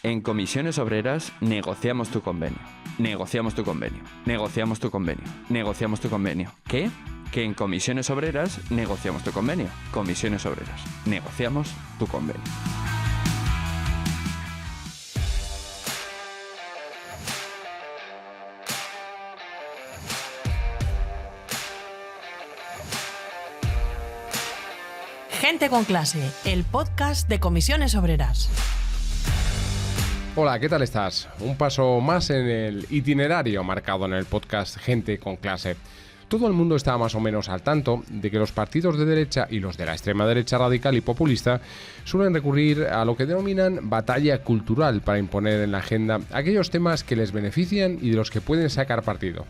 En Comisiones Obreras negociamos tu convenio. Negociamos tu convenio. Negociamos tu convenio. Negociamos tu convenio. ¿Qué? Que en Comisiones Obreras negociamos tu convenio. Comisiones Obreras. Negociamos tu convenio. Gente con clase, el podcast de Comisiones Obreras. Hola, ¿qué tal estás? Un paso más en el itinerario marcado en el podcast Gente con clase. Todo el mundo está más o menos al tanto de que los partidos de derecha y los de la extrema derecha radical y populista suelen recurrir a lo que denominan batalla cultural para imponer en la agenda aquellos temas que les benefician y de los que pueden sacar partido.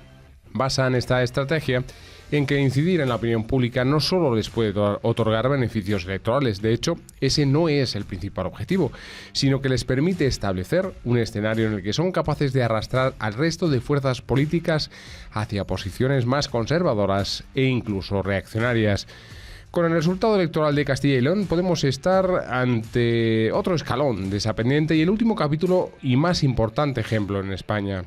Basan esta estrategia en que incidir en la opinión pública no solo les puede otorgar beneficios electorales, de hecho, ese no es el principal objetivo, sino que les permite establecer un escenario en el que son capaces de arrastrar al resto de fuerzas políticas hacia posiciones más conservadoras e incluso reaccionarias. Con el resultado electoral de Castilla y León podemos estar ante otro escalón de esa pendiente y el último capítulo y más importante ejemplo en España.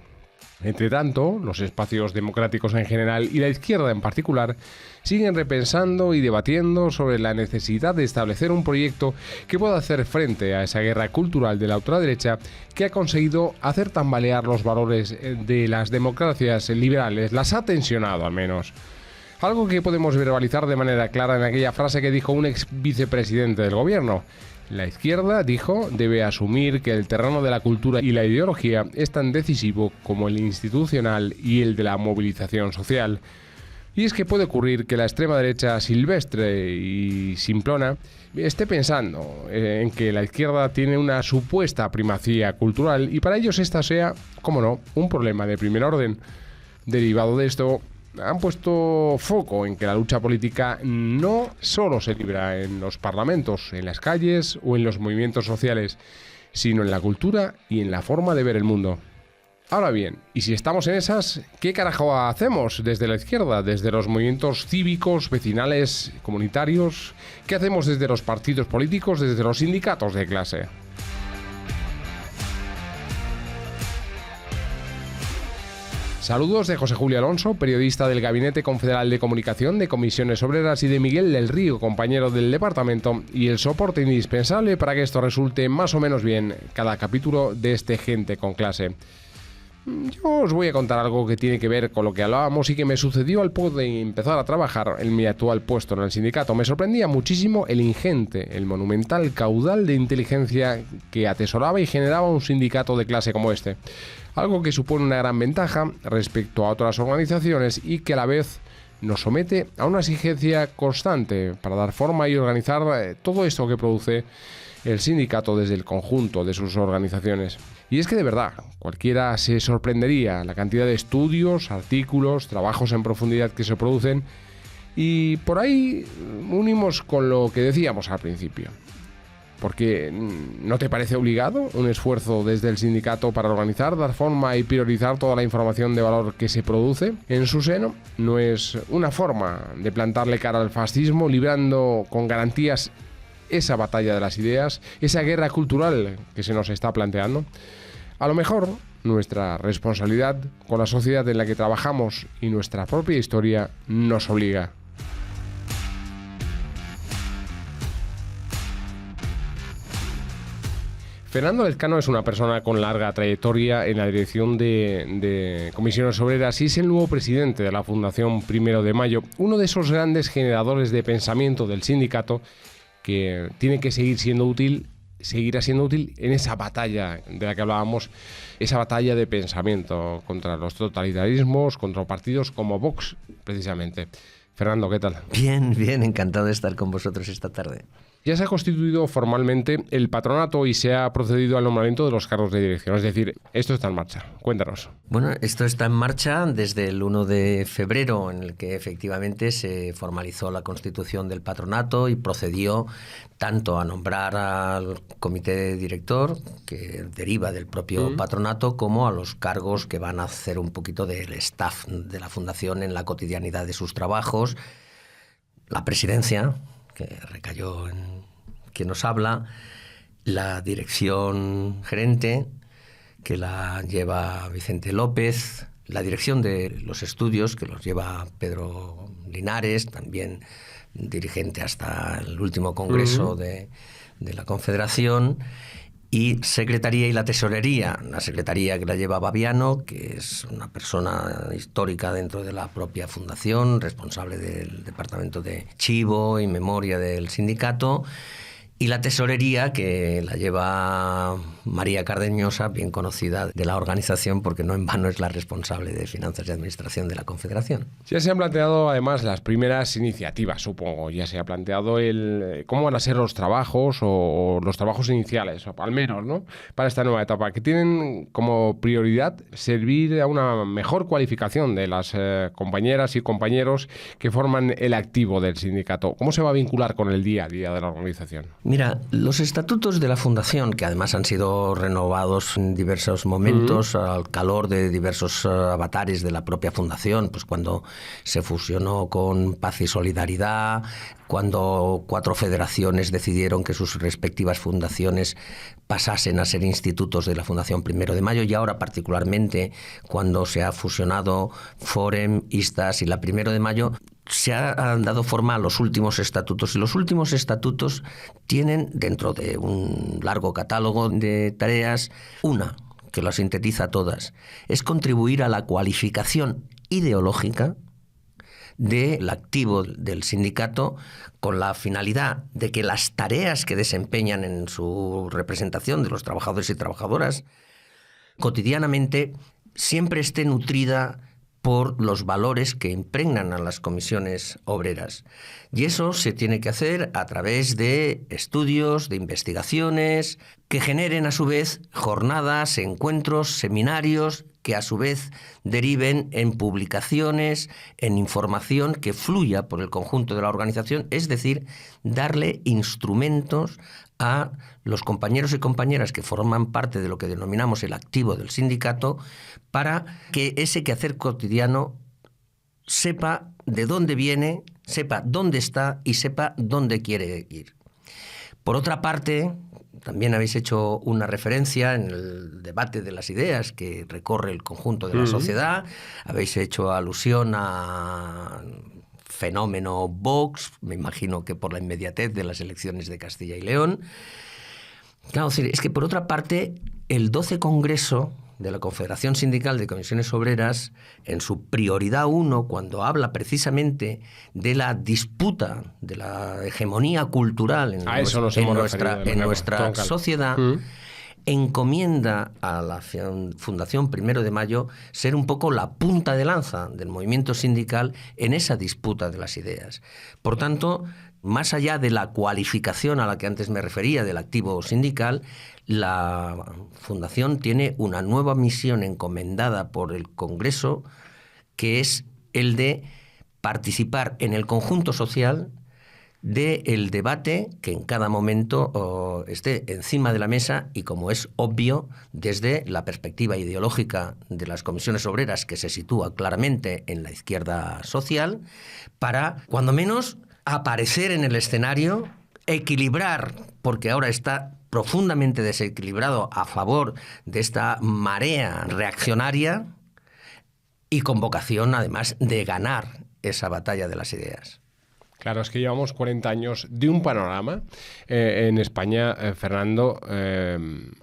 Entre tanto, los espacios democráticos en general y la izquierda en particular siguen repensando y debatiendo sobre la necesidad de establecer un proyecto que pueda hacer frente a esa guerra cultural de la ultraderecha que ha conseguido hacer tambalear los valores de las democracias liberales, las ha tensionado al menos. Algo que podemos verbalizar de manera clara en aquella frase que dijo un ex vicepresidente del gobierno. La izquierda, dijo, debe asumir que el terreno de la cultura y la ideología es tan decisivo como el institucional y el de la movilización social. Y es que puede ocurrir que la extrema derecha silvestre y simplona esté pensando en que la izquierda tiene una supuesta primacía cultural y para ellos esta sea, cómo no, un problema de primer orden. Derivado de esto, han puesto foco en que la lucha política no solo se libra en los parlamentos, en las calles o en los movimientos sociales, sino en la cultura y en la forma de ver el mundo. Ahora bien, y si estamos en esas, ¿qué carajo hacemos desde la izquierda, desde los movimientos cívicos, vecinales, comunitarios? ¿Qué hacemos desde los partidos políticos, desde los sindicatos de clase? Saludos de José Julio Alonso, periodista del Gabinete Confederal de Comunicación de Comisiones Obreras, y de Miguel del Río, compañero del departamento y el soporte indispensable para que esto resulte más o menos bien cada capítulo de este Gente con clase. Yo os voy a contar algo que tiene que ver con lo que hablábamos y que me sucedió al poder empezar a trabajar en mi actual puesto en el sindicato. Me sorprendía muchísimo el ingente, el monumental caudal de inteligencia que atesoraba y generaba un sindicato de clase como este. Algo que supone una gran ventaja respecto a otras organizaciones y que a la vez nos somete a una exigencia constante para dar forma y organizar todo esto que produce el sindicato desde el conjunto de sus organizaciones. Y es que de verdad, cualquiera se sorprendería la cantidad de estudios, artículos, trabajos en profundidad que se producen y por ahí unimos con lo que decíamos al principio. Porque ¿no te parece obligado un esfuerzo desde el sindicato para organizar, dar forma y priorizar toda la información de valor que se produce en su seno? ¿No es una forma de plantarle cara al fascismo, librando con garantías esa batalla de las ideas, esa guerra cultural que se nos está planteando? A lo mejor nuestra responsabilidad con la sociedad en la que trabajamos y nuestra propia historia nos obliga. Fernando Lezcano es una persona con larga trayectoria en la dirección de Comisiones Obreras y es el nuevo presidente de la Fundación 1 de Mayo, uno de esos grandes generadores de pensamiento del sindicato que tiene que seguirá siendo útil en esa batalla de la que hablábamos, esa batalla de pensamiento contra los totalitarismos, contra partidos como Vox, precisamente. Fernando, ¿qué tal? Bien, encantado de estar con vosotros esta tarde. Ya se ha constituido formalmente el patronato y se ha procedido al nombramiento de los cargos de dirección. Es decir, esto está en marcha. Cuéntanos. Bueno, esto está en marcha desde el 1 de febrero, en el que efectivamente se formalizó la constitución del patronato y procedió tanto a nombrar al comité director, que deriva del propio patronato, como a los cargos que van a hacer un poquito del staff de la Fundación en la cotidianidad de sus trabajos. La presidencia, que recayó en quien nos habla, la dirección gerente, que la lleva Vicente López, la dirección de los estudios, que los lleva Pedro Linares, también dirigente hasta el último congreso de la Confederación, y secretaría y la tesorería. La secretaría que la lleva Baviano, que es una persona histórica dentro de la propia fundación, responsable del departamento de Chivo y memoria del sindicato, y la tesorería que la lleva María Cardeñosa, bien conocida de la organización, porque no en vano es la responsable de finanzas y administración de la Confederación. Ya se han planteado además las primeras iniciativas, supongo. Ya se ha planteado cómo van a ser los trabajos o los trabajos iniciales, o al menos, ¿no?, para esta nueva etapa, que tienen como prioridad servir a una mejor cualificación de las compañeras y compañeros que forman el activo del sindicato. ¿Cómo se va a vincular con el día a día de la organización? Mira, los estatutos de la Fundación, que además han sido renovados en diversos momentos al calor de diversos avatares de la propia Fundación, pues cuando se fusionó con Paz y Solidaridad, cuando 4 federaciones decidieron que sus respectivas fundaciones pasasen a ser institutos de la Fundación 1 de Mayo, y ahora particularmente cuando se ha fusionado Forem, Istas y la 1 de Mayo, se han dado forma a los últimos estatutos, y los últimos estatutos tienen, dentro de un largo catálogo de tareas, una que lo sintetiza todas: es contribuir a la cualificación ideológica del activo del sindicato, con la finalidad de que las tareas que desempeñan en su representación de los trabajadores y trabajadoras cotidianamente siempre esté nutrida por los valores que impregnan a las comisiones obreras. Y eso se tiene que hacer a través de estudios, de investigaciones, que generen a su vez jornadas, encuentros, seminarios, que a su vez deriven en publicaciones, en información que fluya por el conjunto de la organización, es decir, darle instrumentos a los compañeros y compañeras que forman parte de lo que denominamos el activo del sindicato, para que ese quehacer cotidiano sepa de dónde viene, sepa dónde está y sepa dónde quiere ir. Por otra parte, también habéis hecho una referencia en el debate de las ideas que recorre el conjunto de la sociedad, habéis hecho alusión a fenómeno Vox, me imagino que por la inmediatez de las elecciones de Castilla y León. Claro, es que por otra parte, el 12 Congreso de la Confederación Sindical de Comisiones Obreras, en su prioridad 1, cuando habla precisamente de la disputa, de la hegemonía cultural en nuestra sociedad, encomienda a la Fundación 1 de Mayo ser un poco la punta de lanza del movimiento sindical en esa disputa de las ideas. Por tanto, más allá de la cualificación a la que antes me refería del activo sindical, la Fundación tiene una nueva misión encomendada por el Congreso, que es el de participar en el conjunto social del debate que en cada momento esté encima de la mesa, y, como es obvio, desde la perspectiva ideológica de las comisiones obreras, que se sitúa claramente en la izquierda social, para, cuando menos, aparecer en el escenario, equilibrar, porque ahora está profundamente desequilibrado a favor de esta marea reaccionaria, y con vocación, además, de ganar esa batalla de las ideas. Claro, es que llevamos 40 años de un panorama en España, Fernando,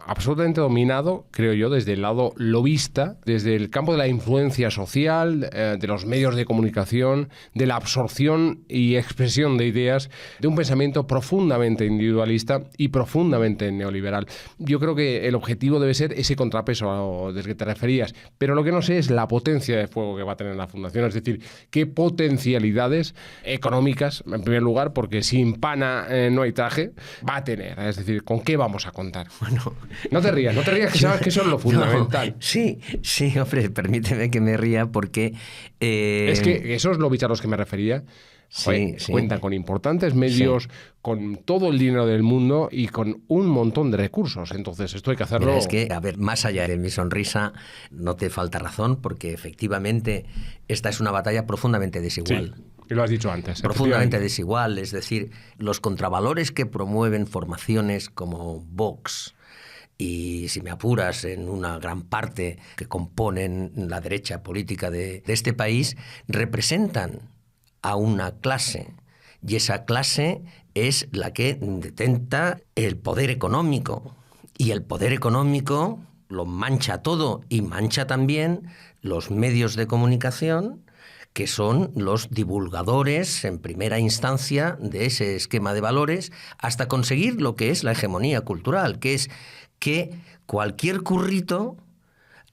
absolutamente dominado, creo yo, desde el lado lobista, desde el campo de la influencia social, de los medios de comunicación, de la absorción y expresión de ideas, de un pensamiento profundamente individualista y profundamente neoliberal. Yo creo que el objetivo debe ser ese contrapeso del que te referías, pero lo que no sé es la potencia de fuego que va a tener la Fundación, es decir, qué potencialidades económicas, en primer lugar, porque sin pana no hay traje, va a tener. Es decir, ¿con qué vamos a contar? Bueno, no te rías, que sabes que eso es lo fundamental. No, sí, hombre, permíteme que me ría porque... Es que esos lobbies a los que me refería, sí. Cuentan con importantes medios, con todo el dinero del mundo y con un montón de recursos. Entonces, esto hay que hacerlo... Mira, es que, a ver, más allá de mi sonrisa, no te falta razón, porque efectivamente esta es una batalla profundamente desigual. Sí. Y lo has dicho antes. Profundamente desigual, es decir, los contravalores que promueven formaciones como Vox y, si me apuras, en una gran parte que componen la derecha política de este país, representan a una clase, y esa clase es la que detenta el poder económico, y el poder económico lo mancha todo y mancha también los medios de comunicación, que son los divulgadores en primera instancia de ese esquema de valores, hasta conseguir lo que es la hegemonía cultural, que es que cualquier currito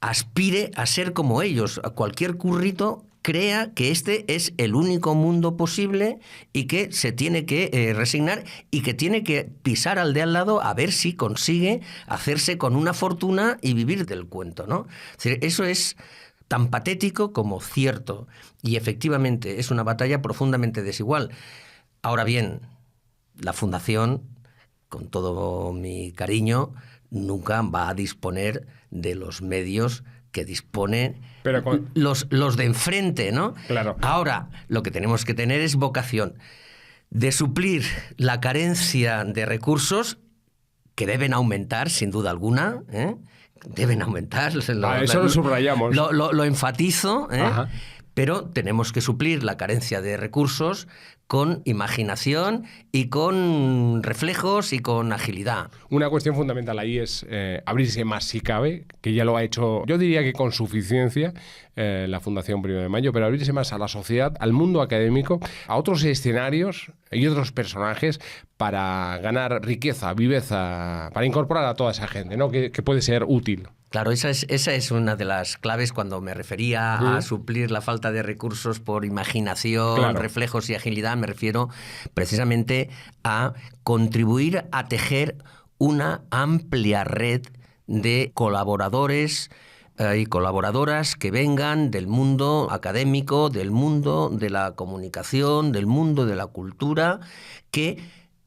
aspire a ser como ellos, cualquier currito crea que este es el único mundo posible y que se tiene que resignar y que tiene que pisar al de al lado a ver si consigue hacerse con una fortuna y vivir del cuento, ¿no? Es decir, eso es tan patético como cierto, y efectivamente es una batalla profundamente desigual. Ahora bien, la Fundación, con todo mi cariño, nunca va a disponer de los medios que disponen los de enfrente, ¿no? Claro. Ahora, lo que tenemos que tener es vocación de suplir la carencia de recursos, que deben aumentar, sin duda alguna, deben aumentar. Eso lo subrayamos. Lo enfatizo, pero tenemos que suplir la carencia de recursos con imaginación y con reflejos y con agilidad. Una cuestión fundamental ahí es abrirse más si cabe, que ya lo ha hecho, yo diría que con suficiencia, la Fundación 1 de Mayo, pero abrirse más a la sociedad, al mundo académico, a otros escenarios y otros personajes para ganar riqueza, viveza, para incorporar a toda esa gente, ¿no? que puede ser útil. Claro, esa es una de las claves cuando me refería a suplir la falta de recursos por imaginación, claro, reflejos y agilidad. Me refiero precisamente a contribuir a tejer una amplia red de colaboradores y colaboradoras que vengan del mundo académico, del mundo de la comunicación, del mundo de la cultura, que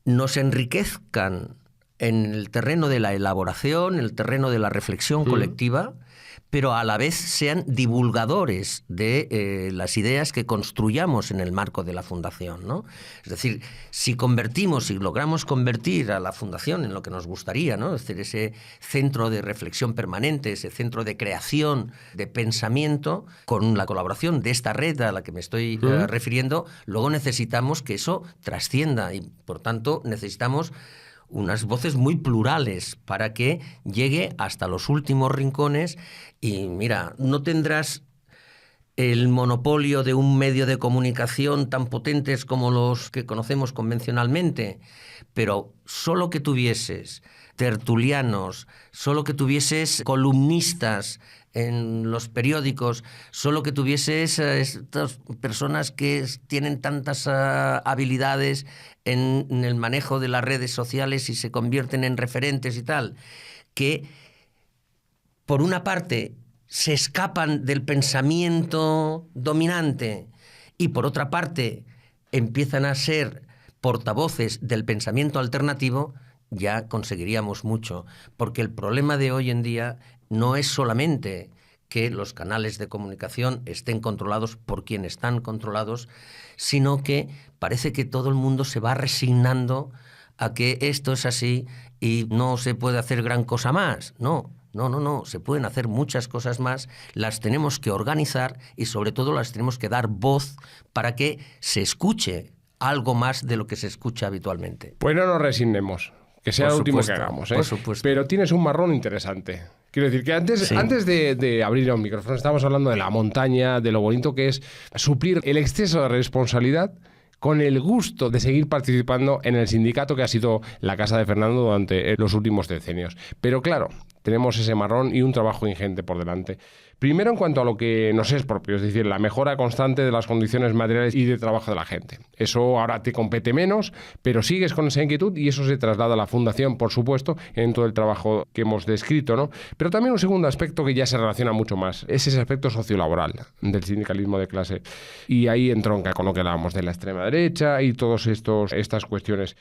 nos enriquezcan en el terreno de la elaboración, en el terreno de la reflexión colectiva, pero a la vez sean divulgadores de las ideas que construyamos en el marco de la Fundación, ¿no? Es decir, si logramos convertir a la Fundación en lo que nos gustaría, ¿no? Es decir, ese centro de reflexión permanente, ese centro de creación, de pensamiento, con la colaboración de esta red a la que me estoy refiriendo, luego necesitamos que eso trascienda y, por tanto, necesitamos unas voces muy plurales para que llegue hasta los últimos rincones. Y mira, no tendrás el monopolio de un medio de comunicación tan potentes como los que conocemos convencionalmente, pero solo que tuvieses tertulianos, solo que tuvieses columnistas en los periódicos, solo que tuvieses estas personas que tienen tantas habilidades en el manejo de las redes sociales y se convierten en referentes y tal, que por una parte se escapan del pensamiento dominante y por otra parte empiezan a ser portavoces del pensamiento alternativo, ya conseguiríamos mucho, porque el problema de hoy en día no es solamente que los canales de comunicación estén controlados por quien están controlados, sino que parece que todo el mundo se va resignando a que esto es así y no se puede hacer gran cosa más. No, se pueden hacer muchas cosas más, las tenemos que organizar y sobre todo las tenemos que dar voz para que se escuche algo más de lo que se escucha habitualmente. Pues no nos resignemos. Que sea lo último que hagamos, ¿eh? Por supuesto. Pero tienes un marrón interesante. Quiero decir que antes de abrir los micrófonos estábamos hablando de la montaña, de lo bonito que es suplir el exceso de responsabilidad con el gusto de seguir participando en el sindicato que ha sido la casa de Fernando durante los últimos decenios. Pero claro, tenemos ese marrón y un trabajo ingente por delante. Primero, en cuanto a lo que nos es propio, es decir, la mejora constante de las condiciones materiales y de trabajo de la gente. Eso ahora te compete menos, pero sigues con esa inquietud y eso se traslada a la Fundación, por supuesto, en todo el trabajo que hemos descrito, ¿no? Pero también un segundo aspecto que ya se relaciona mucho más, es ese aspecto sociolaboral del sindicalismo de clase. Y ahí entronca con lo que hablábamos de la extrema derecha y todas estas cuestiones.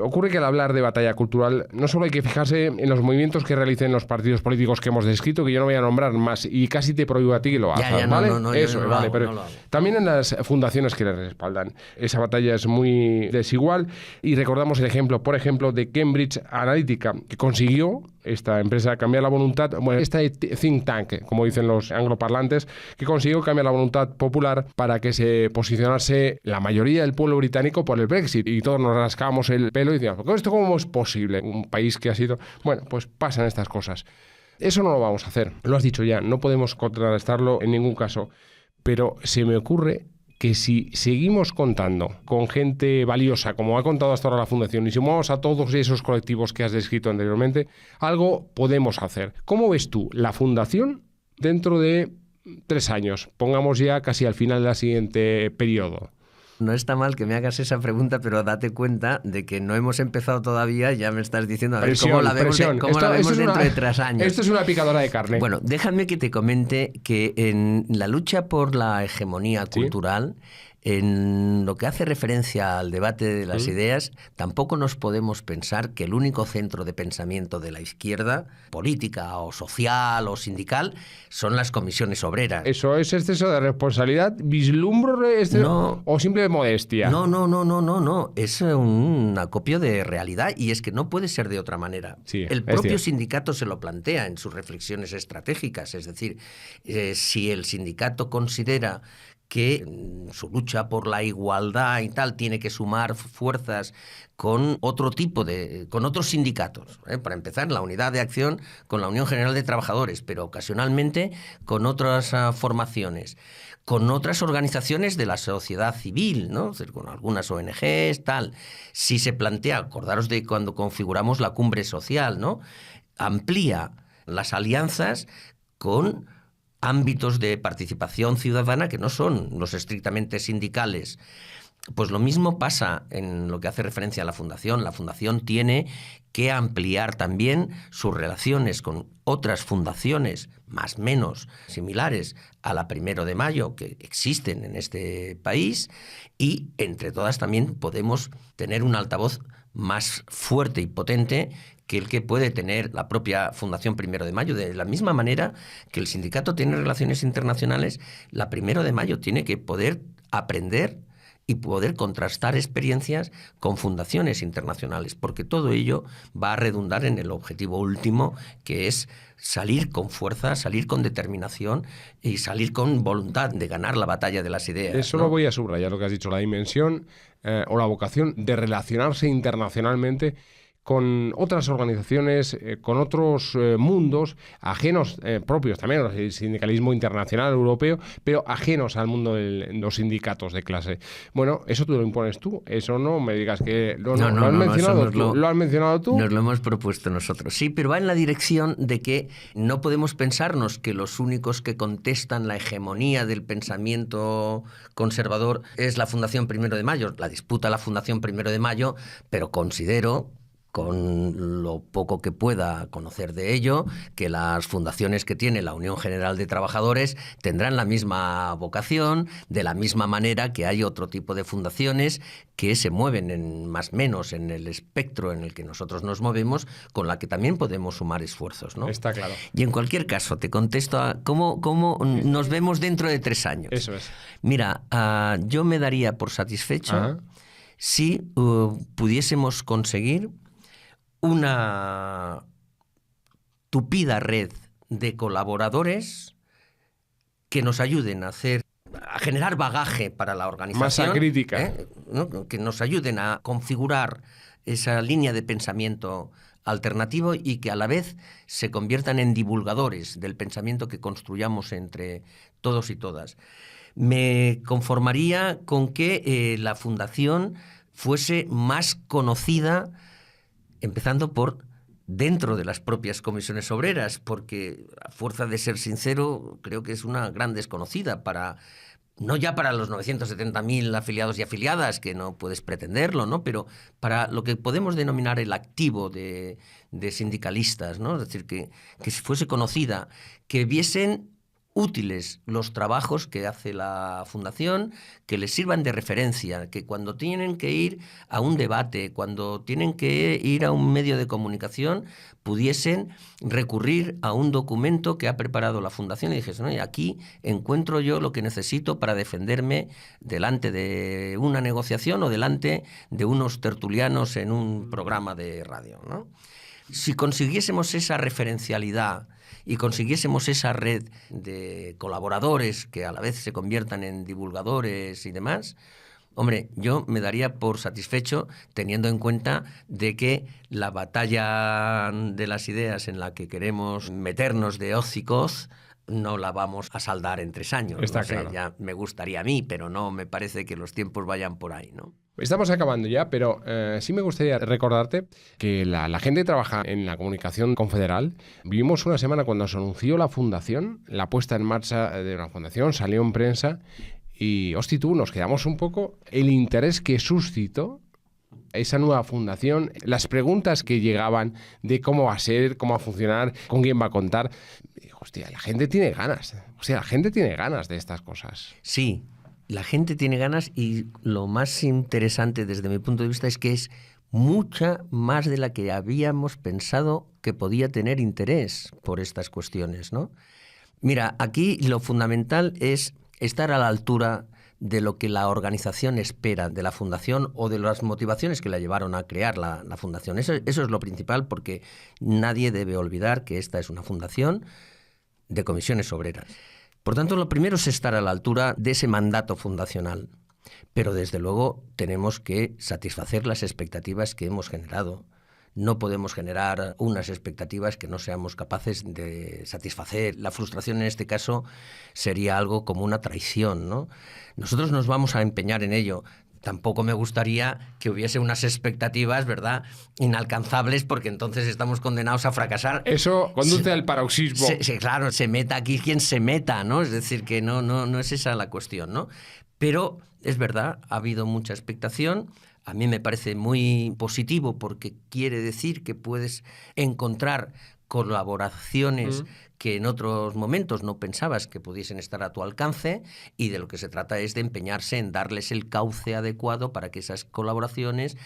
Ocurre que al hablar de batalla cultural no solo hay que fijarse en los movimientos que realicen los partidos políticos que hemos descrito, que yo no voy a nombrar más y casi te prohíbo a ti que lo hagas, ¿vale? Eso, vale, pero también en las fundaciones que le respaldan. Esa batalla es muy desigual y recordamos el ejemplo, por ejemplo, de Cambridge Analytica, que consiguió esta empresa cambiar la voluntad, bueno, este think tank, como dicen los angloparlantes, que consiguió cambiar la voluntad popular para que se posicionase la mayoría del pueblo británico por el Brexit. Y todos nos rascábamos el pelo y decíamos, ¿esto cómo es posible? Un país que ha sido... Bueno, pues pasan estas cosas. Eso no lo vamos a hacer. Lo has dicho ya, no podemos contrarrestarlo en ningún caso. Pero se me ocurre que si seguimos contando con gente valiosa, como ha contado hasta ahora la Fundación, y sumamos a todos esos colectivos que has descrito anteriormente, algo podemos hacer. ¿Cómo ves tú la Fundación dentro de 3 años? Pongamos ya casi al final del siguiente periodo. No está mal que me hagas esa pregunta, pero date cuenta de que no hemos empezado todavía, ya me estás diciendo, a ver cómo la vemos, dentro de 3 años. Esto es una picadora de carne. Bueno, déjame que te comente que en la lucha por la hegemonía cultural, en lo que hace referencia al debate de las ideas, tampoco nos podemos pensar que el único centro de pensamiento de la izquierda, política o social o sindical, son las comisiones obreras. ¿Eso es exceso de responsabilidad? ¿Vislumbro o simple modestia? No. Es un acopio de realidad y es que no puede ser de otra manera. Sí, el propio sindicato se lo plantea en sus reflexiones estratégicas. Es decir, si el sindicato considera que su lucha por la igualdad y tal tiene que sumar fuerzas con otro tipo con otros sindicatos. Para empezar, la unidad de acción con la Unión General de Trabajadores, pero ocasionalmente con otras formaciones, con otras organizaciones de la sociedad civil, ¿no? Es decir, con algunas ONGs, tal. Si se plantea, acordaros de cuando configuramos la cumbre social, ¿no? Amplía las alianzas con ámbitos de participación ciudadana que no son los estrictamente sindicales. Pues lo mismo pasa en lo que hace referencia a la Fundación. La Fundación tiene que ampliar también sus relaciones con otras fundaciones más o menos similares a la 1 de Mayo que existen en este país y entre todas también podemos tener un altavoz más fuerte y potente que el que puede tener la propia Fundación 1 de Mayo. De la misma manera que el sindicato tiene relaciones internacionales, la 1 de Mayo tiene que poder aprender y poder contrastar experiencias con fundaciones internacionales, porque todo ello va a redundar en el objetivo último, que es salir con fuerza, salir con determinación y salir con voluntad de ganar la batalla de las ideas. Eso lo voy a subrayar, lo que has dicho, la dimensión o la vocación de relacionarse internacionalmente con otras organizaciones, con otros mundos ajenos, propios también al sindicalismo internacional europeo, pero ajenos al mundo de los sindicatos de clase. Bueno, eso tú lo impones tú, eso no me digas que lo has mencionado tú. ¿Lo has mencionado tú? Nos lo hemos propuesto nosotros, sí, pero va en la dirección de que no podemos pensarnos que los únicos que contestan la hegemonía del pensamiento conservador es la Fundación 1 de Mayo. La disputa la Fundación 1 de Mayo, pero considero, con lo poco que pueda conocer de ello, que las fundaciones que tiene la Unión General de Trabajadores tendrán la misma vocación, de la misma manera que hay otro tipo de fundaciones que se mueven más o menos en el espectro en el que nosotros nos movemos, con la que también podemos sumar esfuerzos, ¿no? Está claro. Y en cualquier caso, te contesto a cómo nos vemos dentro de 3 años. Eso es. Mira, yo me daría por satisfecho si pudiésemos conseguir una tupida red de colaboradores que nos ayuden a generar bagaje para la organización. Masa crítica. ¿No? Que nos ayuden a configurar esa línea de pensamiento alternativo y que a la vez se conviertan en divulgadores del pensamiento que construyamos entre todos y todas. Me conformaría con que la Fundación fuese más conocida, empezando por dentro de las propias comisiones obreras, porque a fuerza de ser sincero, creo que es una gran desconocida no ya para los 970.000 afiliados y afiliadas, que no puedes pretenderlo, ¿no? Pero para lo que podemos denominar el activo de sindicalistas, ¿no? Es decir, que fuese conocida, que viesen útiles los trabajos que hace la Fundación, que les sirvan de referencia, que cuando tienen que ir a un debate, cuando tienen que ir a un medio de comunicación, pudiesen recurrir a un documento que ha preparado la Fundación y dijesen, oye, aquí encuentro yo lo que necesito para defenderme delante de una negociación o delante de unos tertulianos en un programa de radio, ¿no? Si consiguiésemos esa referencialidad y consiguiésemos esa red de colaboradores que a la vez se conviertan en divulgadores y demás, hombre, yo me daría por satisfecho teniendo en cuenta de que la batalla de las ideas en la que queremos meternos de hoz y coz no la vamos a saldar en 3 años. Está no sé, claro. ya me gustaría a mí, pero no me parece que los tiempos vayan por ahí, ¿no? Estamos acabando ya, pero sí me gustaría recordarte que la gente que trabaja en la comunicación confederal, vivimos una semana cuando se anunció la fundación, la puesta en marcha de una fundación, salió en prensa y, hosti tú, nos quedamos un poco el interés que suscitó esa nueva fundación, las preguntas que llegaban de cómo va a ser, cómo va a funcionar, con quién va a contar. Hostia, la gente tiene ganas. La gente tiene ganas de estas cosas. Sí, la gente tiene ganas y lo más interesante desde mi punto de vista es que es mucha más de la que habíamos pensado que podía tener interés por estas cuestiones, ¿no? Mira, aquí lo fundamental es estar a la altura de lo que la organización espera de la Fundación o de las motivaciones que la llevaron a crear la Fundación. Eso es lo principal, porque nadie debe olvidar que esta es una fundación de comisiones obreras. Por tanto, lo primero es estar a la altura de ese mandato fundacional. Pero desde luego tenemos que satisfacer las expectativas que hemos generado. No podemos generar unas expectativas que no seamos capaces de satisfacer. La frustración en este caso sería algo como una traición, ¿no? Nosotros nos vamos a empeñar en ello. Tampoco me gustaría que hubiese unas expectativas, ¿verdad?, inalcanzables, porque entonces estamos condenados a fracasar. Eso conduce al paroxismo. Claro, se meta aquí quien se meta, ¿no? Es decir, que no es esa la cuestión, ¿no? Pero es verdad, ha habido mucha expectación. A mí me parece muy positivo porque quiere decir que puedes encontrar colaboraciones que en otros momentos no pensabas que pudiesen estar a tu alcance, y de lo que se trata es de empeñarse en darles el cauce adecuado para que esas colaboraciones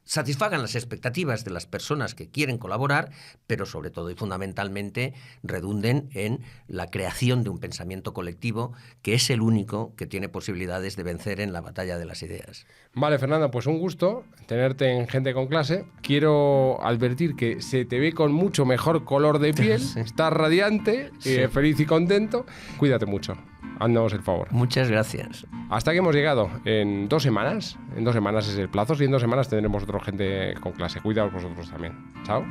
satisfagan las expectativas de las personas que quieren colaborar, pero sobre todo y fundamentalmente redunden en la creación de un pensamiento colectivo que es el único que tiene posibilidades de vencer en la batalla de las ideas. Vale, Fernando, pues un gusto tenerte en Gente con Clase. Quiero advertir que se te ve con mucho mejor color de piel, Sí. estás radiante, feliz y contento. Cuídate mucho, haznos el favor. Muchas gracias. Hasta aquí hemos llegado. En 2 semanas, es el plazo, y en 2 semanas tendremos otro Gente con Clase. Cuidaos vosotros también. Chao.